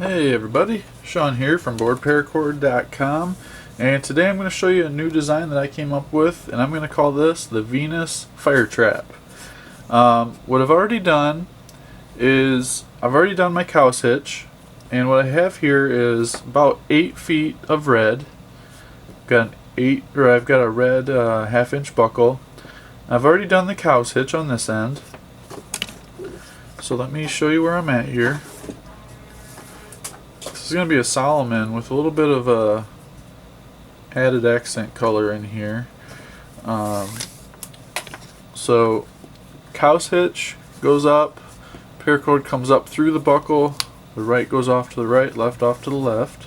Hey everybody, Sean here from BoredParacord.com, and today I'm going to show you a new design that I came up with, and I'm going to call this the Venus Firetrap. What I've already done is I've already done my cow's hitch, and what I have here is about 8 feet of red. I've got a red half-inch buckle. I've already done the cow's hitch on this end, so let me show you where I'm at here. This is going to be a Solomon with a little bit of a added accent color in here. So cow's hitch goes up, paracord comes up through the buckle, the right goes off to the right, left off to the left.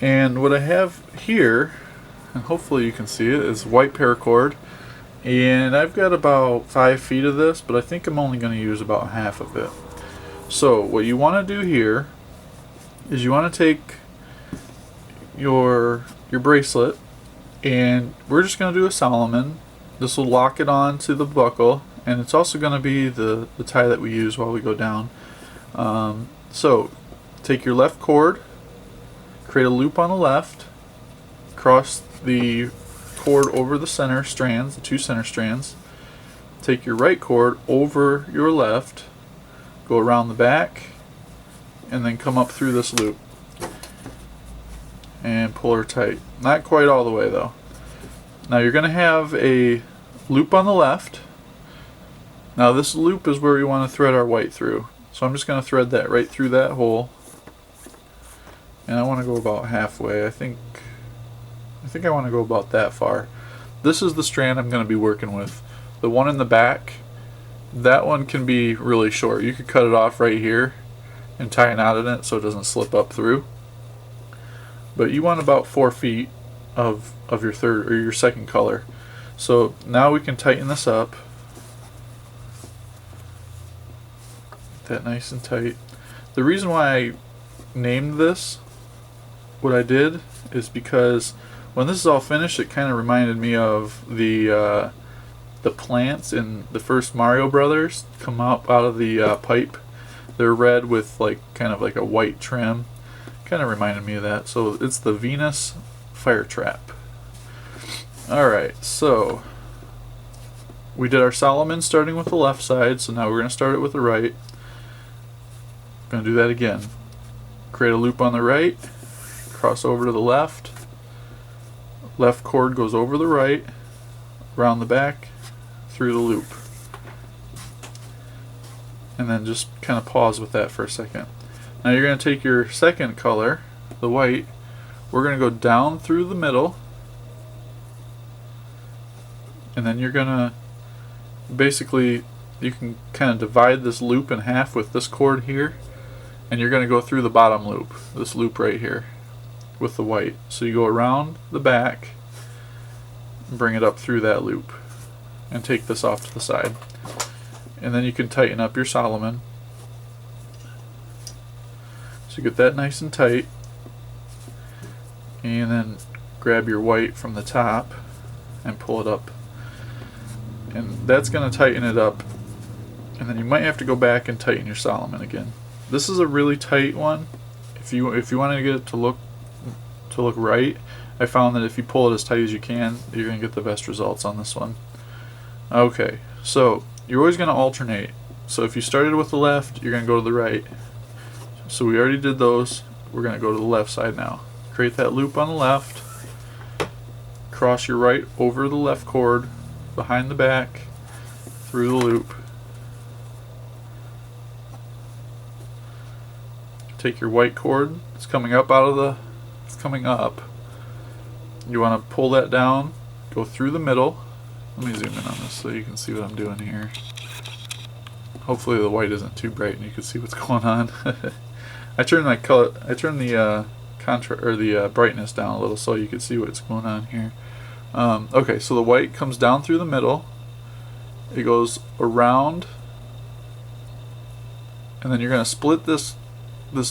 And what I have here, and hopefully you can see it, is white paracord. And I've got about 5 feet of this, but I think I'm only going to use about half of it. So what you want to do here is you want to take your bracelet, and we're just going to do a Solomon. This will lock it on to the buckle, and it's also going to be the tie that we use while we go down. So take your left cord, create a loop on the left, cross the cord over the center strands, the two center strands, take your right cord over your left, go around the back, and then come up through this loop and pull her tight. Not quite all the way though. Now you're going to have a loop on the left. Now this loop is where we want to thread our white through. So I'm just going to thread that right through that hole. And I want to go about halfway. I think I want to go about that far. This is the strand I'm going to be working with. The one in the back, that one can be really short. You could cut it off right here and tie a knot in it so it doesn't slip up through. But you want about 4 feet of your third or your second color. So now we can tighten this up. Get that nice and tight. The reason why I named this what I did is because when this is all finished, it kind of reminded me of the plants in the first Mario Brothers come up out of the pipe. They're red with kind of like a white trim. Kind of reminded me of that. So it's the Venus Firetrap. Alright, so we did our Solomon starting with the left side, so now we're going to start it with the right. Going to do that again. Create a loop on the right, cross over to the left, left cord goes over the right, around the back, through the loop. And then just kind of pause with that for a second. Now you're going to take your second color, the white, we're going to go down through the middle, and then you're going to basically, you can kind of divide this loop in half with this cord here, and you're going to go through the bottom loop, this loop right here, with the white. So you go around the back, and bring it up through that loop, and take this off to the side. And then you can tighten up your Solomon. So you get that nice and tight, and then grab your white from the top and pull it up, and that's going to tighten it up. And then you might have to go back and tighten your Solomon again. This is a really tight one. If you want to get it to look right, I found that if you pull it as tight as you can, you're going to get the best results on this one. Okay, so you're always going to alternate. So if you started with the left, you're going to go to the right. So we already did those. We're going to go to the left side now. Create that loop on the left. Cross your right over the left cord, behind the back, through the loop. Take your white cord. It's coming up it's coming up. You want to pull that down, go through the middle. Let me zoom in on this so you can see what I'm doing here. Hopefully the white isn't too bright and you can see what's going on. I turned the brightness down a little so you can see what's going on here. Okay, so the white comes down through the middle. It goes around, and then you're going to split this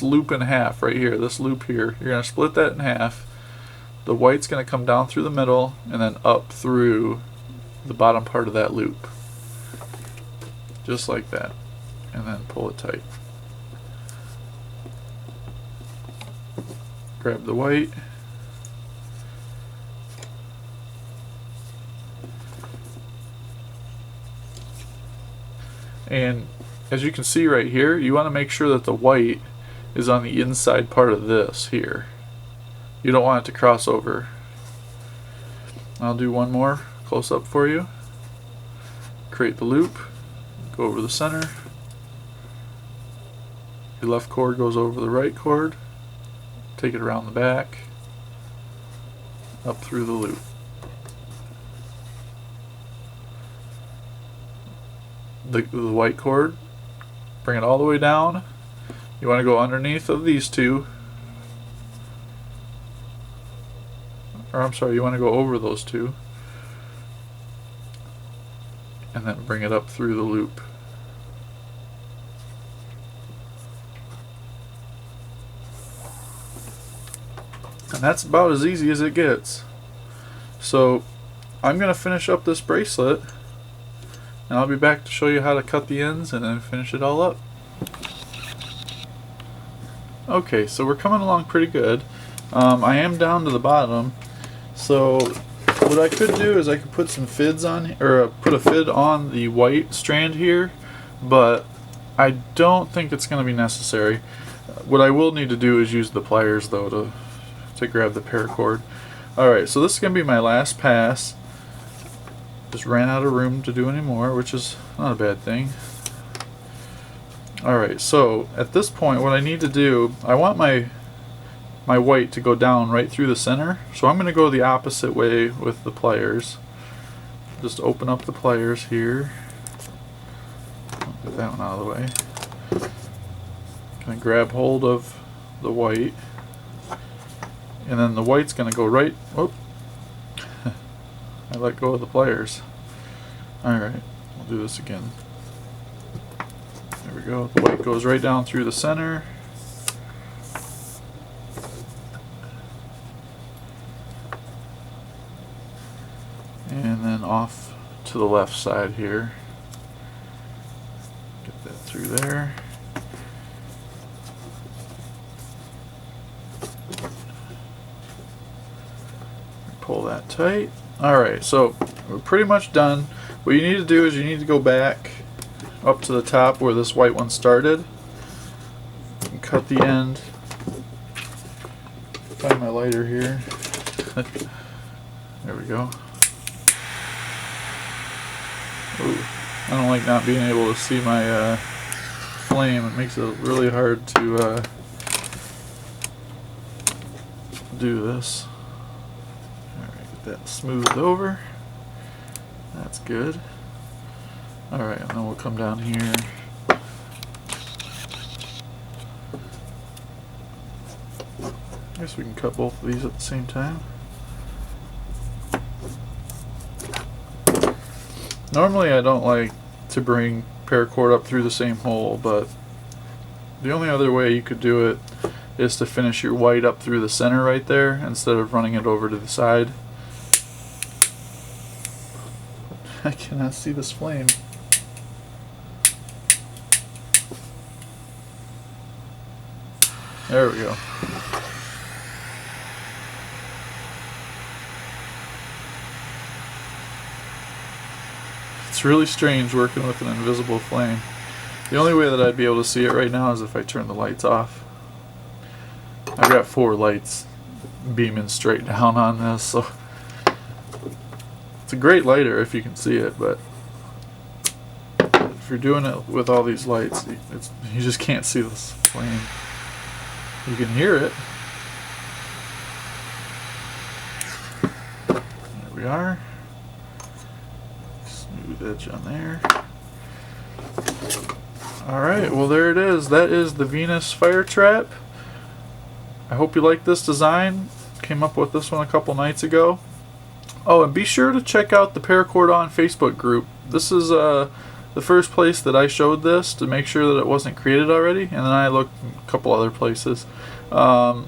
loop in half right here. This loop here, you're going to split that in half. The white's going to come down through the middle and then up through the bottom part of that loop, just like that, and then pull it tight. grab the white, and as you can see right here, you want to make sure that the white is on the inside part of this here. You don't want it to cross over. I'll do one more close up for you. Create the loop, go over the center. Your left cord goes over the right cord. Take it around the back, up through the loop. The white cord, bring it all the way down. You want to go underneath of these two, or I'm sorry, you want to go over those two, and then bring it up through the loop. And that's about as easy as it gets. So I'm going to finish up this bracelet, and I'll be back to show you how to cut the ends and then finish it all up. Okay, so we're coming along pretty good. I am down to the bottom, so what I could do is I could put some fids on, or put a fid on the white strand here, but I don't think it's going to be necessary. What I will need to do is use the pliers though to grab the paracord. Alright, so this is going to be my last pass. Just ran out of room to do any more, which is not a bad thing. Alright, so at this point what I need to do, I want my white to go down right through the center, so I'm going to go the opposite way with the pliers. Just open up the pliers here. Get that one out of the way. Going to grab hold of the white, and then the white's going to go right. Whoop! I let go of the pliers. Alright, we'll do this again. There we go. The white goes right down through the center. And then off to the left side here. Get that through there. Pull that tight. Alright, so we're pretty much done. What you need to do is you need to go back up to the top where this white one started and cut the end. Find my lighter here. There we go. Ooh, I don't like not being able to see my flame. It makes it really hard to do this. That smoothed over. That's good. Alright, and then we'll come down here. I guess we can cut both of these at the same time. Normally I don't like to bring paracord up through the same hole, but the only other way you could do it is to finish your white up through the center right there instead of running it over to the side. I cannot see this flame. There we go. It's really strange working with an invisible flame. The only way that I'd be able to see it right now is if I turn the lights off. I've got 4 lights beaming straight down on this, so it's a great lighter if you can see it, but if you're doing it with all these lights, you just can't see this flame. You can hear it. There we are. Smooth edge on there. Alright, well there it is. That is the Venus Firetrap. I hope you like this design. Came up with this one a couple nights ago. Oh, and be sure to check out the Paracord on Facebook group. This is the first place that I showed this to make sure that it wasn't created already, and then I looked a couple other places. Got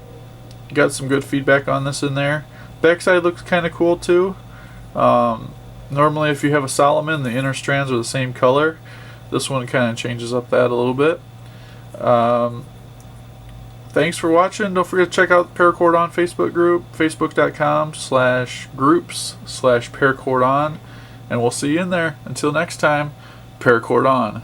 some good feedback on this in there. Backside looks kind of cool too. Normally if you have a Solomon, the inner strands are the same color. This one kind of changes up that a little bit. thanks for watching. Don't forget to check out the Paracord On Facebook group, facebook.com/groups/Paracord On, and we'll see you in there. Until next time, Paracord On.